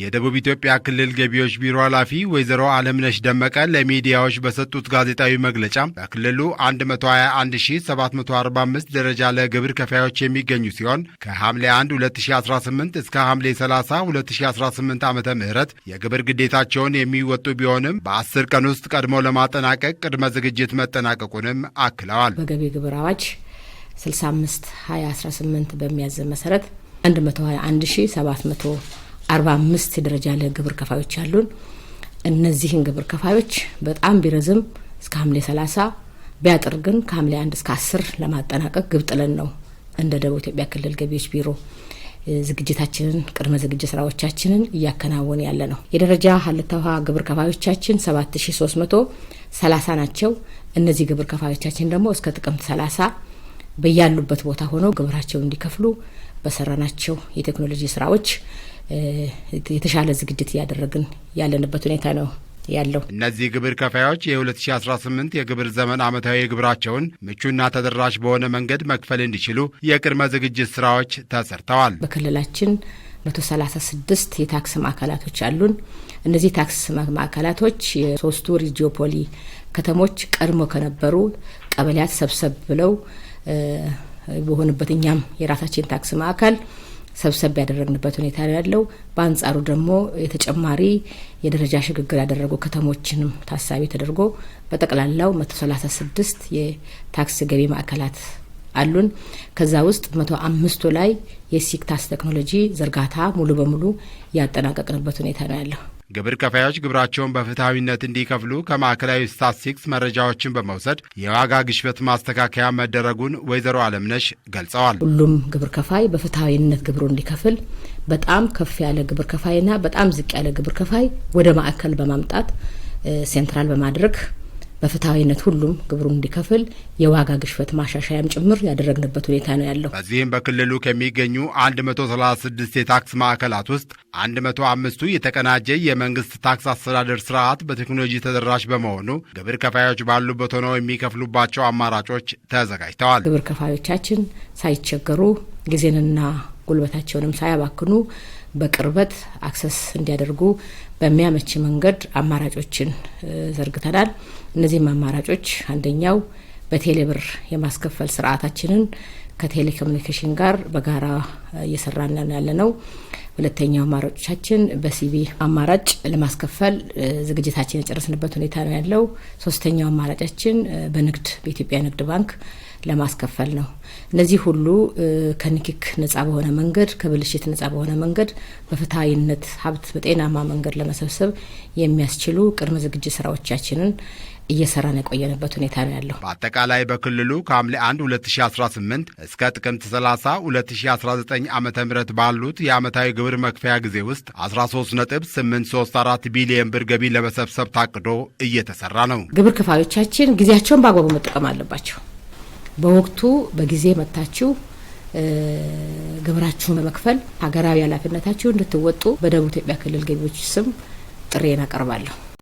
የደቡብ ኢትዮጵያ ክልል ገቢዎች ቢሮ ኃላፊ ወይዘሮ አለምነሽ ደመቀ ለሚዲያዎች በሰጡት ጋዜጣዊ መግለጫ በክልሉ 121745 ደረጃ ለግብር ከፋዮች የሚገኙ ሲሆን ከሐምሌ 1 2018 እስከ ሐምሌ 30 2018 ዓመተ ምህረት የግብር ግዴታቸውን የሚወጡ ቢሆንም በ10 ቀን ውስጥ ቀድሞ ለማጠናቀቅ ቅድመ ዝግጅት መጠናቀቁንም አክለዋል። በገቢ ግብር አዋጅ 65/2018 በሚያዘው መሰረት 121745 ደረጃ ለግብር ከፋዮች አሉን። እነዚህን ግብር ከፋዮች በጣም ቢረዝም እስከ ሐምሌ 30 ቢያጥር ግን ከሐምሌ 1 እስከ 10 ለማጠናቀቅ ግብ ጥለን ነው እንደ ደቡብ ኢትዮጵያ ክልል ገቢዎች ቢሮ ዝግጅታችንን ቅድመ ዝግጅት ስራዎቻችንን እያከናወነ ያለ ነው። የደረጃ ሀለታ ውሃ ግብር ከፋዮቻችን 7330 ናቸው። እነዚህ ግብር ከፋዮቻችን ደግሞ እስከ ጥቅምት 30 በያሉበት ቦታ ሆነው ግብራቸውን እንዲከፍሉ በሰራናቸው የቴክኖሎጂ ስራዎች የተሻለ ዝግጅት እያደረግን ያለንበት ሁኔታ ነው ያለው። እነዚህ ግብር ከፋዮች የ2018 የግብር ዘመን ዓመታዊ ግብራቸውን ምቹና ተደራሽ በሆነ መንገድ መክፈል እንዲችሉ የቅድመ ዝግጅት ስራዎች ተሰርተዋል። በክልላችን 136 የታክስ ማዕከላቶች አሉን። እነዚህ ታክስ ማዕከላቶች የሶስቱ ሪጂዮፖሊ ከተሞች ቀድሞ ከነበሩ ቀበሌያት ሰብሰብ ብለው በሆነበት እኛም የራሳችን ታክስ ማዕከል ሰብሰብ ያደረግንበት ሁኔታ ያለው። በአንጻሩ ደግሞ የተጨማሪ የደረጃ ሽግግር ያደረጉ ከተሞችንም ታሳቢ ተደርጎ በጠቅላላው 136 የታክስ ገቢ ማዕከላት አሉን። ከዛ ውስጥ 105ቱ ላይ የሲክታስ ቴክኖሎጂ ዝርጋታ ሙሉ በሙሉ ያጠናቀቅንበት ሁኔታ ነው ያለው። ግብር ከፋዮች ግብራቸውን በፍትሐዊነት እንዲከፍሉ ከማዕከላዊ ስታትስቲክስ መረጃዎችን በመውሰድ የዋጋ ግሽበት ማስተካከያ መደረጉን ወይዘሮ አለምነሽ ገልጸዋል። ሁሉም ግብር ከፋይ በፍትሐዊነት ግብሩ እንዲከፍል በጣም ከፍ ያለ ግብር ከፋይና በጣም ዝቅ ያለ ግብር ከፋይ ወደ ማዕከል በማምጣት ሴንትራል በማድረግ በፍትሐዊነት ሁሉም ግብሩን እንዲከፍል የዋጋ ግሽበት ማሻሻያም ጭምር ያደረግንበት ሁኔታ ነው ያለው። በዚህም በክልሉ ከሚገኙ 136 የታክስ ማዕከላት ውስጥ 105ቱ የተቀናጀ የመንግስት ታክስ አስተዳደር ስርዓት በቴክኖሎጂ ተደራሽ በመሆኑ ግብር ከፋዮች ባሉበት ሆነው የሚከፍሉባቸው አማራጮች ተዘጋጅተዋል። ግብር ከፋዮቻችን ሳይቸገሩ ጊዜንና ጉልበታቸውንም ሳያባክኑ በቅርበት አክሰስ እንዲያደርጉ በሚያመች መንገድ አማራጮችን ዘርግተናል። እነዚህም አማራጮች አንደኛው በቴሌብር የማስከፈል ስርዓታችንን ከቴሌኮሙኒኬሽን ጋር በጋራ እየሰራን ያለነው። ሁለተኛው አማራጮቻችን በሲቢ አማራጭ ለማስከፈል ዝግጅታችን የጨረስንበት ሁኔታ ነው ያለው። ሶስተኛው አማራጫችን በንግድ በኢትዮጵያ ንግድ ባንክ ለማስከፈል ነው። እነዚህ ሁሉ ከንክክ ነጻ በሆነ መንገድ ከብልሽት ነጻ በሆነ መንገድ በፍትሐዊነት ሀብት በጤናማ መንገድ ለመሰብሰብ የሚያስችሉ ቅድመ ዝግጅት ስራዎቻችንን እየሰራን የቆየንበት ሁኔታ ነው ያለው። በአጠቃላይ በክልሉ ከሐምሌ 1 2018 እስከ ጥቅምት 30 2019 ዓመተ ምህረት ባሉት የዓመታዊ ግብር መክፈያ ጊዜ ውስጥ 13.834 ቢሊዮን ብር ገቢ ለመሰብሰብ ታቅዶ እየተሰራ ነው። ግብር ከፋዮቻችን ጊዜያቸውን በአግባቡ መጠቀም አለባቸው። በወቅቱ በጊዜ መጥታችሁ ግብራችሁን በመክፈል ሀገራዊ ኃላፊነታችሁን እንድትወጡ በደቡብ ኢትዮጵያ ክልል ገቢዎች ስም ጥሬን አቀርባለሁ።